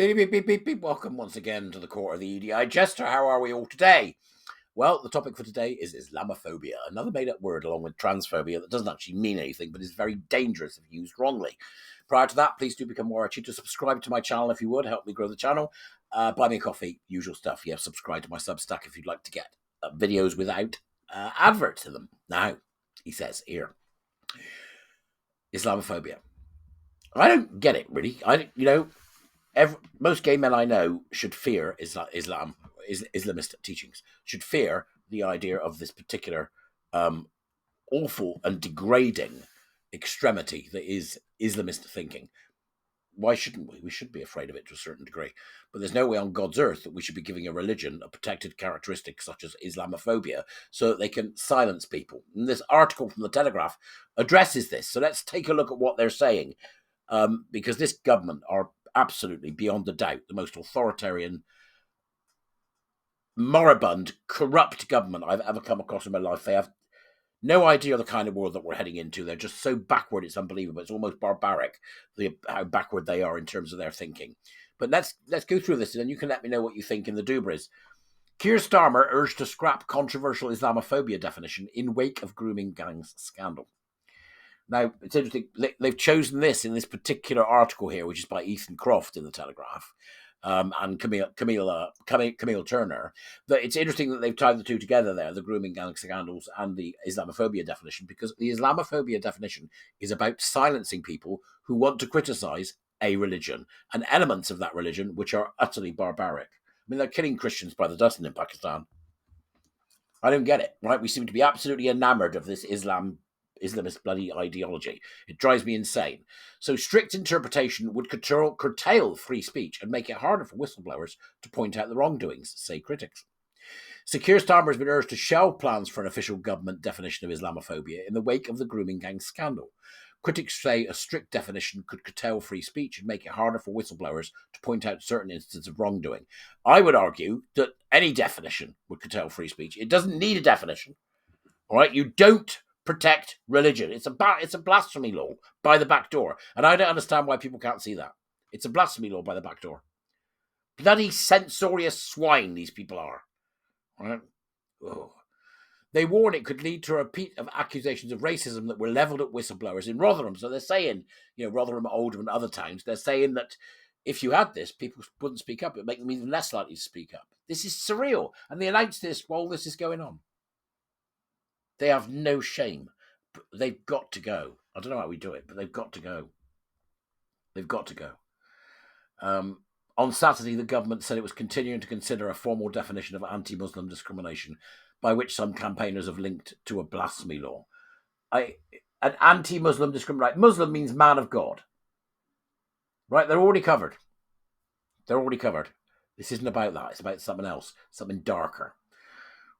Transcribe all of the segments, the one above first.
Beep, beep, beep, beep, beep. Welcome once again to the court of the Edijester. How are we all today? Well, the topic for today is Islamophobia, another made-up word along with transphobia that doesn't actually mean anything, but is very dangerous if used wrongly. Prior to that, please do become more watching to subscribe to my channel if you would, help me grow the channel. Buy me a coffee, usual stuff. Yeah, subscribe to my Substack if you'd like to get videos without adverts in them. Now, he says here, Islamophobia. I don't get it, really. Most gay men I know should fear Islamist teachings, should fear the idea of this particular awful and degrading extremity that is Islamist thinking. Why shouldn't we? We should be afraid of it to a certain degree. But there's no way on God's earth that we should be giving a religion a protected characteristic such as Islamophobia so that they can silence people. And this article from the Telegraph addresses this. So let's take a look at what they're saying. Because this government are absolutely, beyond a doubt, the most authoritarian, moribund, corrupt government I've ever come across in my life. They have no idea of the kind of world that we're heading into. They're just so backward, it's unbelievable. It's almost barbaric, how backward they are in terms of their thinking. But let's go through this, and then you can let me know what you think in the Dubras. Keir Starmer urged to scrap controversial Islamophobia definition in wake of grooming gangs scandal. Now, it's interesting, they've chosen this in this particular article here, which is by Ethan Croft in the Telegraph, and Camille Turner, that it's interesting that they've tied the two together there, the grooming gang scandals and the Islamophobia definition, because the Islamophobia definition is about silencing people who want to criticize a religion and elements of that religion which are utterly barbaric. I mean, they're killing Christians by the dozen in Pakistan. I don't get it, right? We seem to be absolutely enamored of this Islamist bloody ideology. It drives me insane. So strict interpretation would curtail free speech and make it harder for whistleblowers to point out the wrongdoings, say critics. Sir Keir Starmer has been urged to shelve plans for an official government definition of Islamophobia in the wake of the grooming gang scandal. Critics say a strict definition could curtail free speech and make it harder for whistleblowers to point out certain instances of wrongdoing. I would argue that any definition would curtail free speech. It doesn't need a definition. All right, you don't protect religion. It's a blasphemy law by the back door. And I don't understand why people can't see that. It's a blasphemy law by the back door. Bloody censorious swine these people are. Right? Oh. They warn it could lead to a repeat of accusations of racism that were levelled at whistleblowers in Rotherham. So they're saying, Rotherham, Oldham and other towns, they're saying that if you had this, people wouldn't speak up. It would make them even less likely to speak up. This is surreal. And they announced this while this is going on. They have no shame. They've got to go. I don't know how we do it, but they've got to go. They've got to go. On Saturday, the government said it was continuing to consider a formal definition of anti-Muslim discrimination, by which some campaigners have linked to a blasphemy law. An anti-Muslim discrimination. Muslim means man of God. Right? They're already covered. This isn't about that. It's about something else, something darker.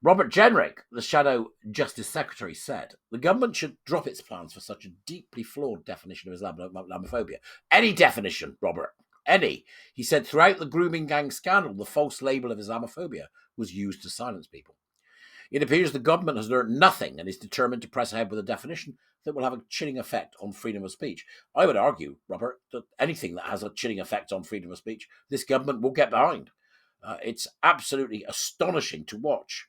Robert Jenrick, the Shadow Justice Secretary, said the government should drop its plans for such a deeply flawed definition of Islamophobia. Any definition, Robert, any. He said throughout the grooming gang scandal, the false label of Islamophobia was used to silence people. It appears the government has learned nothing and is determined to press ahead with a definition that will have a chilling effect on freedom of speech. I would argue, Robert, that anything that has a chilling effect on freedom of speech, this government will get behind. It's absolutely astonishing to watch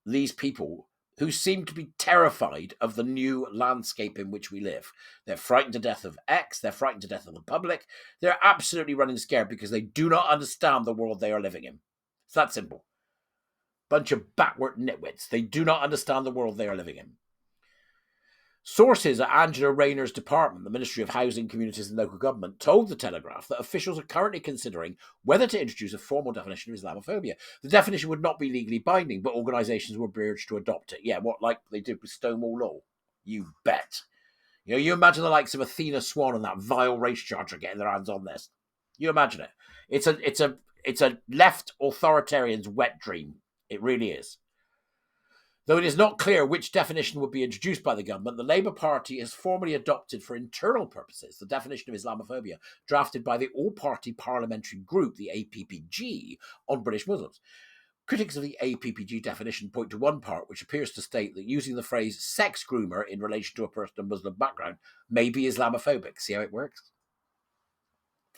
these people who seem to be terrified of the new landscape in which we live. They're frightened to death of X. They're frightened to death of the public. They're absolutely running scared because they do not understand the world they are living in. It's that simple. Bunch of backward nitwits. They do not understand the world they are living in. Sources at Angela Rayner's department, the Ministry of Housing, Communities and Local Government, told the Telegraph that officials are currently considering whether to introduce a formal definition of Islamophobia. The definition would not be legally binding, but organisations would be urged to adopt it. Yeah, what like they did with Stonewall Law? You bet. You imagine the likes of Athena Swan and that vile race charger getting their hands on this. You imagine it. It's a left authoritarian's wet dream. It really is. Though it is not clear which definition would be introduced by the government, the Labour Party has formally adopted for internal purposes the definition of Islamophobia drafted by the all-party parliamentary group, the APPG, on British Muslims. Critics of the APPG definition point to one part which appears to state that using the phrase sex groomer in relation to a person of Muslim background may be Islamophobic. See how it works?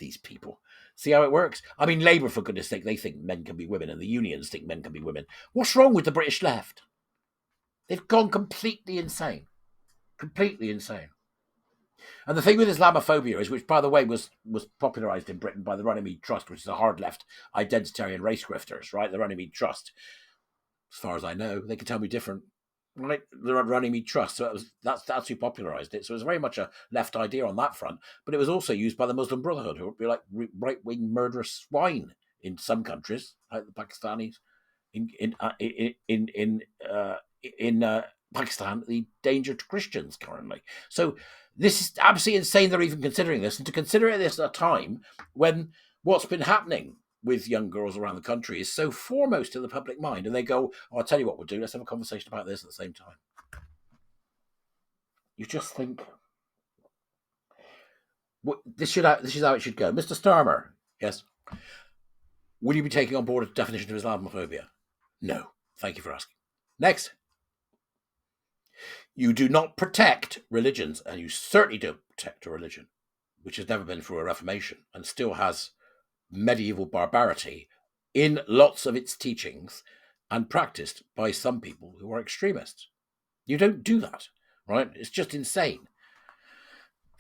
These people. See how it works? I mean, Labour, for goodness sake, they think men can be women, and the unions think men can be women. What's wrong with the British left? They've gone completely insane. Completely insane. And the thing with Islamophobia is, which, by the way, was popularised in Britain by the Runnymede Trust, which is a hard left identitarian race grifters, right? The Runnymede Trust, as far as I know, they can tell me different. Right, the Runnymede Trust. So that's who popularised it. So it was very much a left idea on that front, but it was also used by the Muslim Brotherhood, who would be like right-wing murderous swine in some countries, like the Pakistanis. In Pakistan, the danger to Christians currently. So this is absolutely insane. They're even considering this, and to consider this at a time when what's been happening with young girls around the country is so foremost in the public mind, and they go, "Oh, I'll tell you what we'll do. Let's have a conversation about this at the same time." You just think, this is how it should go. Mr. Starmer, yes. Will you be taking on board a definition of Islamophobia? No. Thank you for asking. Next. You do not protect religions, and you certainly don't protect a religion which has never been through a reformation and still has medieval barbarity in lots of its teachings and practiced by some people who are extremists. You don't do that, right? It's just insane.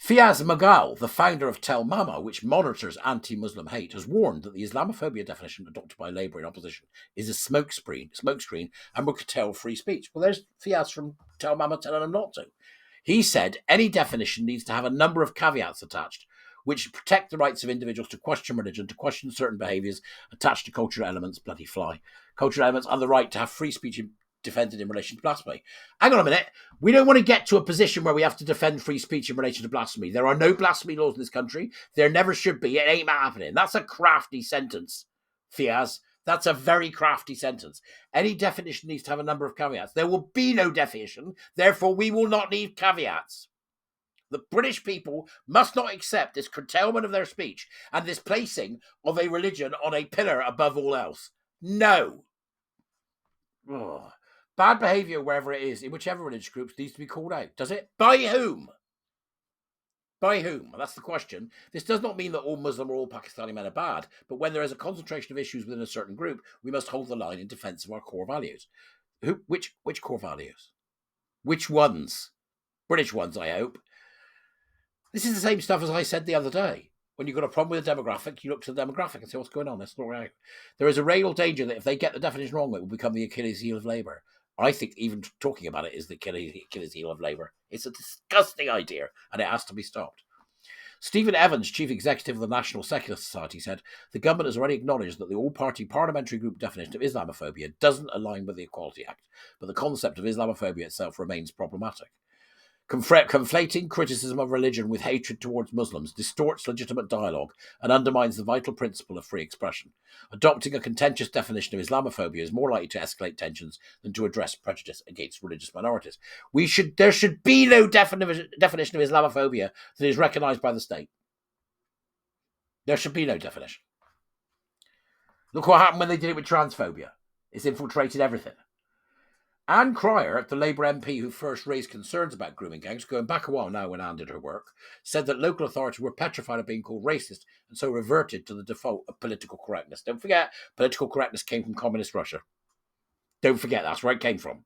Fiaz Magal, the founder of Tell Mama, which monitors anti-Muslim hate, has warned that the Islamophobia definition adopted by Labour in opposition is a smokescreen and will curtail free speech. Well, there's Fiaz from Tell Mama telling them not to. He said any definition needs to have a number of caveats attached, which protect the rights of individuals to question religion, to question certain behaviours attached to cultural elements, bloody fly, cultural elements, and the right to have free speech defended in relation to blasphemy. Hang on a minute. We don't want to get to a position where we have to defend free speech in relation to blasphemy. There are no blasphemy laws in this country. There never should be. It ain't happening. That's a crafty sentence, Fiaz. That's a very crafty sentence. Any definition needs to have a number of caveats. There will be no definition. Therefore, we will not need caveats. The British people must not accept this curtailment of their speech and this placing of a religion on a pillar above all else. No. Oh. Bad behaviour, wherever it is, in whichever religious groups, needs to be called out. Does it? By whom? By whom? That's the question. This does not mean that all Muslim or all Pakistani men are bad, but when there is a concentration of issues within a certain group, we must hold the line in defence of our core values. Which core values? Which ones? British ones, I hope. This is the same stuff as I said the other day. When you've got a problem with a demographic, you look to the demographic and say, what's going on? Let's sort it out. There is a real danger that if they get the definition wrong, it will become the Achilles heel of Labour. I think even talking about it is the Achilles heel of Labour. It's a disgusting idea, and it has to be stopped. Stephen Evans, chief executive of the National Secular Society, said the government has already acknowledged that the all-party parliamentary group definition of Islamophobia doesn't align with the Equality Act, but the concept of Islamophobia itself remains problematic. Conflating criticism of religion with hatred towards Muslims distorts legitimate dialogue and undermines the vital principle of free expression. Adopting a contentious definition of Islamophobia is more likely to escalate tensions than to address prejudice against religious minorities. There should be no definition of Islamophobia that is recognised by the state. There should be no definition. Look what happened when they did it with transphobia. It's infiltrated everything. Anne Cryer, the Labour MP who first raised concerns about grooming gangs, going back a while now when Anne did her work, said that local authorities were petrified of being called racist and so reverted to the default of political correctness. Don't forget, political correctness came from communist Russia. Don't forget, that's where it came from.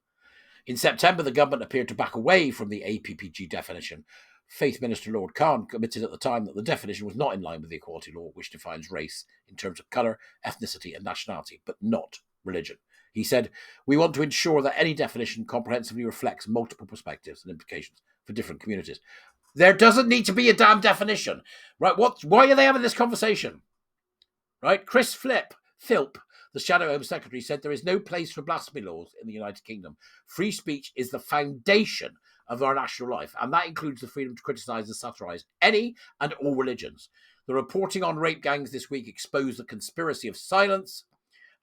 In September, the government appeared to back away from the APPG definition. Faith Minister Lord Khan admitted at the time that the definition was not in line with the Equality Law, which defines race in terms of colour, ethnicity and nationality, but not religion. He said, we want to ensure that any definition comprehensively reflects multiple perspectives and implications for different communities. There doesn't need to be a damn definition, right? Why are they having this conversation? Right? Chris Philp, the Shadow Home Secretary, said there is no place for blasphemy laws in the United Kingdom. Free speech is the foundation of our national life, and that includes the freedom to criticise and satirise any and all religions. The reporting on rape gangs this week exposed the conspiracy of silence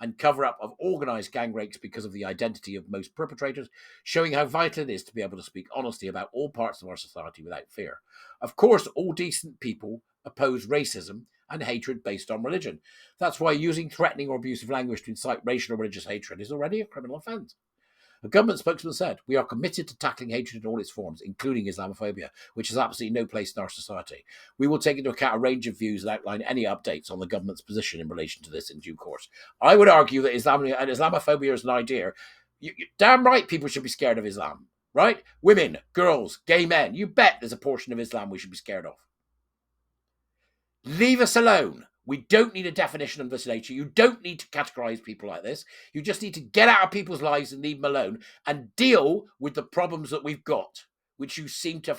and cover-up of organised gang rapes because of the identity of most perpetrators, showing how vital it is to be able to speak honestly about all parts of our society without fear. Of course, all decent people oppose racism and hatred based on religion. That's why using threatening or abusive language to incite racial or religious hatred is already a criminal offence. A government spokesman said, "We are committed to tackling hatred in all its forms, including Islamophobia, which has absolutely no place in our society. We will take into account a range of views and outline any updates on the government's position in relation to this in due course." I would argue that Islamophobia is an idea. Damn right people should be scared of Islam, right? Women, girls, gay men. You bet there's a portion of Islam we should be scared of. Leave us alone. We don't need a definition of this nature. You don't need to categorize people like this. You just need to get out of people's lives and leave them alone and deal with the problems that we've got, which you seem to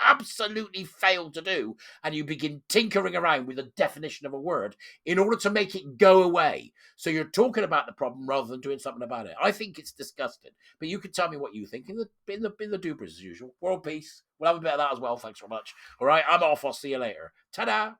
absolutely fail to do. And you begin tinkering around with the definition of a word in order to make it go away. So you're talking about the problem rather than doing something about it. I think it's disgusting. But you can tell me what you think in the doobers as usual. World peace. We'll have a bit of that as well. Thanks very much. All right, I'm off. I'll see you later. Ta-da!